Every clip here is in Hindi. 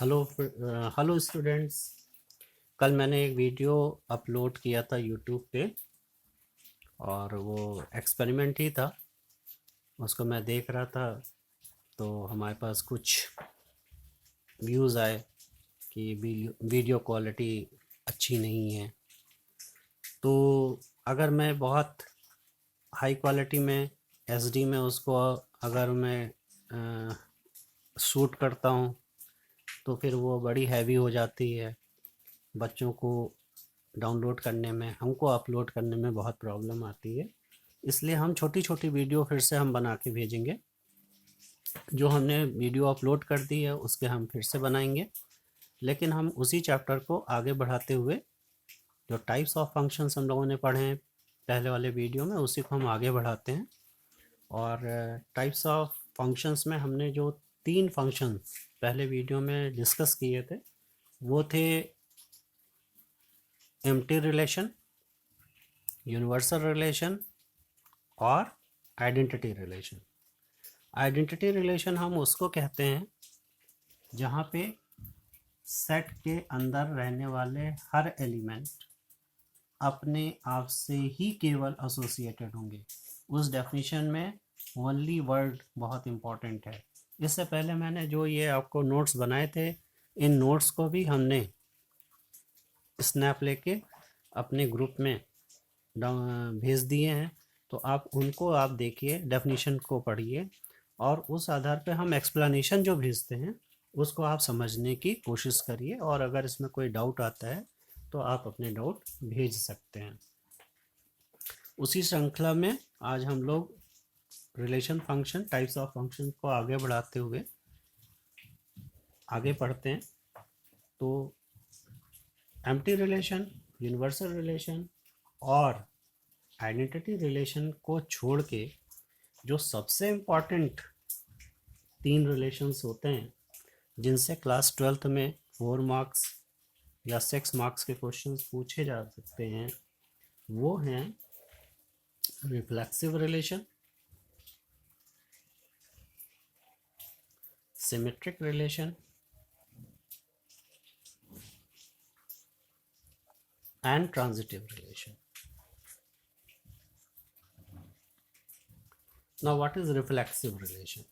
Hello students. कल मैंने एक वीडियो अपलोड किया था यूट्यूब पे और वो एक्सपेरिमेंट ही था। उसको मैं देख रहा था तो हमारे पास कुछ व्यूज़ आए कि वीडियो क्वालिटी अच्छी नहीं है। तो अगर मैं बहुत हाई क्वालिटी में एचडी में उसको अगर मैं शूट करता हूँ तो फिर वो बड़ी हैवी हो जाती है। बच्चों को डाउनलोड करने में, हमको अपलोड करने में बहुत प्रॉब्लम आती है। इसलिए हम छोटी छोटी वीडियो फिर से हम बना के भेजेंगे। जो हमने वीडियो अपलोड कर दी है उसके हम फिर से बनाएंगे, लेकिन हम उसी चैप्टर को आगे बढ़ाते हुए जो टाइप्स ऑफ फंक्शंस हम लोगों ने पढ़े हैं पहले वाले वीडियो में, उसी को हम आगे बढ़ाते हैं। और टाइप्स ऑफ फंक्शंस में हमने जो 3 फंक्शन पहले वीडियो में डिस्कस किए थे वो थे एम्प्टी रिलेशन, यूनिवर्सल रिलेशन और आइडेंटिटी रिलेशन। आइडेंटिटी रिलेशन हम उसको कहते हैं जहाँ पे सेट के अंदर रहने वाले हर एलिमेंट अपने आप से ही केवल एसोसिएटेड होंगे। उस डेफिनेशन में ओनली वर्ड बहुत इम्पॉर्टेंट है। इससे पहले मैंने जो ये आपको नोट्स बनाए थे, इन नोट्स को भी हमने स्नैप लेके अपने ग्रुप में भेज दिए हैं। तो आप उनको देखिए, डेफिनेशन को पढ़िए और उस आधार पे हम एक्सप्लेनेशन जो भेजते हैं उसको आप समझने की कोशिश करिए। और अगर इसमें कोई डाउट आता है तो आप अपने डाउट भेज सकते हैं। उसी श्रृंखला में आज हम लोग relation function, types of function को आगे बढ़ाते हुए आगे पढ़ते हैं। तो एम्प्टी रिलेशन, यूनिवर्सल रिलेशन और आइडेंटिटी रिलेशन को छोड़ के जो सबसे इम्पॉर्टेंट 3 रिलेशंस होते हैं जिनसे क्लास 12th में 4 मार्क्स या 6 मार्क्स के क्वेश्चंस पूछे जा सकते हैं, वो हैं reflexive relation, symmetric relation and transitive relation. Now what is reflexive relation?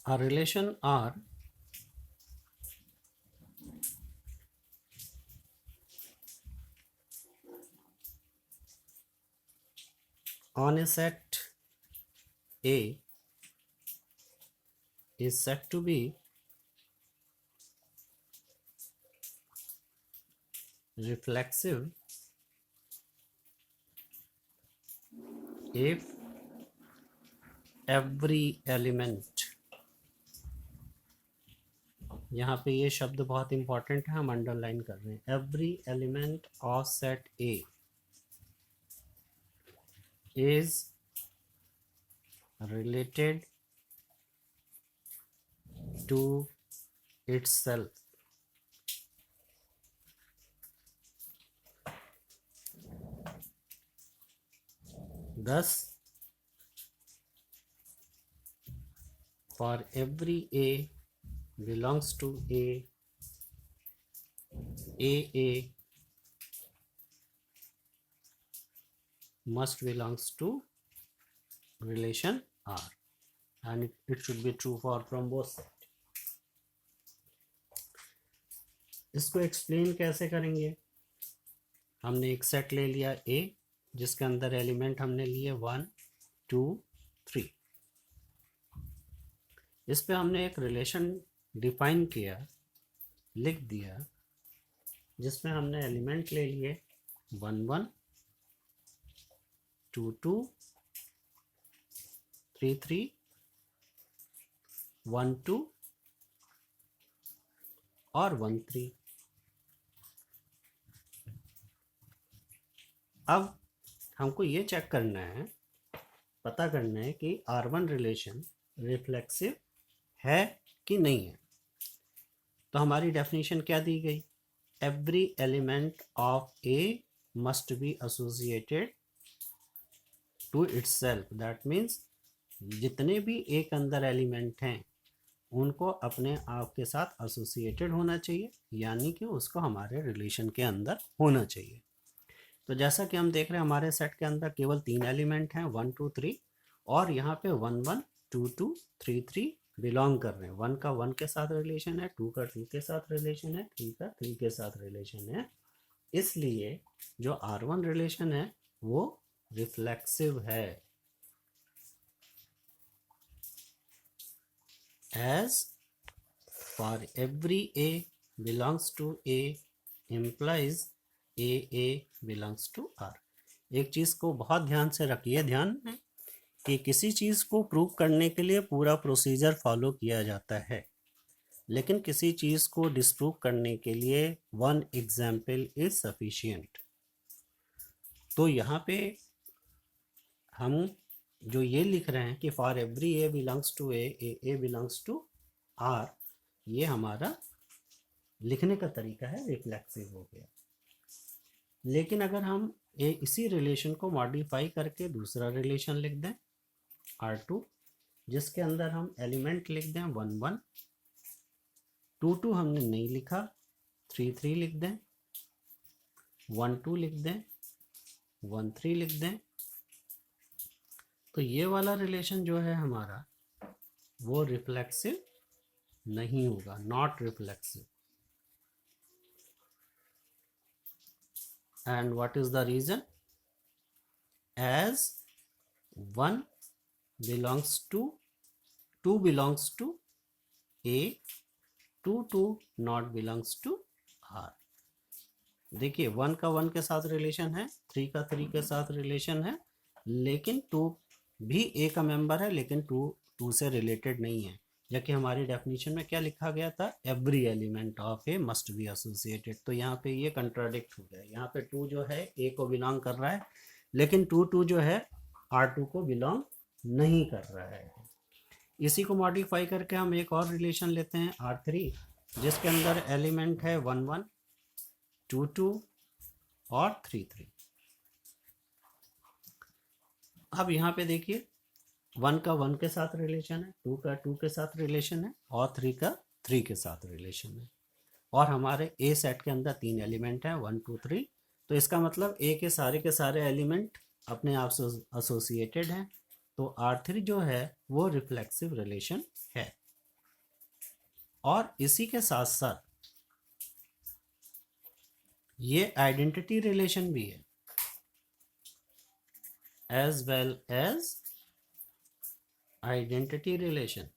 A relation R on a set A is said to be reflexive if every element, यहाँ पे ये शब्द बहुत इंपॉर्टेंट है, हम अंडरलाइन कर रहे हैं। Every element of set A is related to itself thus for every A belongs to A must belongs to relation R and it should be true for from both sides. इसको एक्सप्लेन कैसे करेंगे? हमने एक सेट ले लिया A जिसके अंदर एलिमेंट हमने लिए 1 2 3। इस पे हमने एक रिलेशन डिफाइन किया, लिख दिया, जिसमें हमने एलिमेंट ले लिए 1 1 2 2 3 3 1 2 और 1 3। अब हमको ये चेक करना है, पता करना है कि R1 रिलेशन रिफ्लेक्सिव है कि नहीं है। तो हमारी डेफिनेशन क्या दी गई? Every element of A must be associated to itself, that means जितने भी एक अंदर एलिमेंट हैं उनको अपने आप के साथ एसोसिएटेड होना चाहिए, यानी कि उसको हमारे रिलेशन के अंदर होना चाहिए। तो जैसा कि हम देख रहे हैं हमारे सेट के अंदर केवल 3 एलिमेंट हैं, 1 2 3, और यहाँ पे 1 1 2 2 3 3 बिलोंग कर रहे हैं। 1 का 1 के साथ रिलेशन है, 2 का 2 के साथ रिलेशन है, 3 का 3 के साथ रिलेशन है। इसलिए जो R1 रिलेशन है वो रिफ्लेक्सिव है। As for every A belongs to A implies A belongs to R। एक चीज को बहुत ध्यान से रखिए, ध्यान में कि किसी चीज को प्रूव करने के लिए पूरा प्रोसीजर फॉलो किया जाता है, लेकिन किसी चीज को डिस्प्रूव करने के लिए वन एग्जाम्पल इज सफिशिएंट। तो यहाँ पे हम जो ये लिख रहे हैं कि for every A belongs to A belongs to R, ये हमारा लिखने का तरीका है, रिफ्लेक्सिव हो गया। लेकिन अगर हम इसी रिलेशन को मॉडिफाई करके दूसरा रिलेशन लिख दें R2, जिसके अंदर हम एलिमेंट लिख दें 1 1, 2 2 हमने नहीं लिखा, 3 3 लिख दें, 1 2 लिख दें, 1 3 लिख दें, तो ये वाला रिलेशन जो है हमारा वो रिफ्लेक्सिव नहीं होगा, not reflexive. And what is the reason? As 1 belongs to 2 belongs to A, 2 not belongs to R। देखिए 1 का 1 के साथ रिलेशन है, 3 का 3 के साथ रिलेशन है, लेकिन 2 भी A का मेंबर है, लेकिन 2 से रिलेटेड नहीं है। जबकि हमारी डेफिनेशन में क्या लिखा गया था, every element of A must be associated. तो यहाँ पे ये कंट्राडिक्ट हो गया। यहाँ पे 2 जो है ए को बिलोंग कर रहा है, लेकिन 2 जो है R2 को बिलोंग नहीं कर रहा है। इसी को मॉडिफाई करके हम एक और रिलेशन लेते हैं R3, जिसके अंदर एलिमेंट है 1 1 2 2 और 3 3। अब यहाँ पे देखिए 1 का 1 के साथ रिलेशन है, 2 का 2 के साथ रिलेशन है, और 3 का 3 के साथ रिलेशन है। और हमारे ए सेट के अंदर 3 एलिमेंट हैं 1 2 3। तो इसका मतलब ए के सारे एलिमेंट अपने आप से एसोसिएटेड हैं। तो R3 जो है वो रिफ्लेक्सिव रिलेशन है। और इसी के साथ साथ ये आइडेंटिटी रिलेशन भी है, as well as identity relation।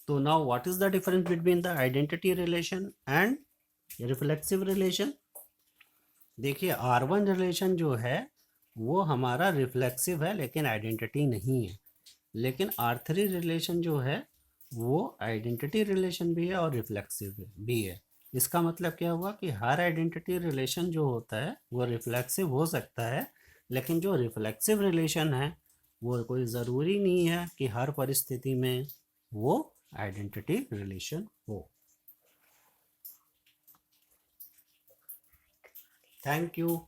So now what is the difference between the identity relation and reflexive relation? देखिए R1 रिलेशन जो है वो हमारा रिफ्लेक्सिव है, लेकिन आइडेंटिटी नहीं है। लेकिन R3 रिलेशन जो है वो आइडेंटिटी रिलेशन भी है और रिफ्लेक्सिव भी है। इसका मतलब क्या हुआ कि हर आइडेंटिटी रिलेशन जो होता है वो रिफ्लेक्सिव हो सकता है, लेकिन जो रिफ्लेक्सिव रिलेशन है वो कोई ज़रूरी नहीं है कि हर परिस्थिति में वो आइडेंटिटी रिलेशन हो। Thank you.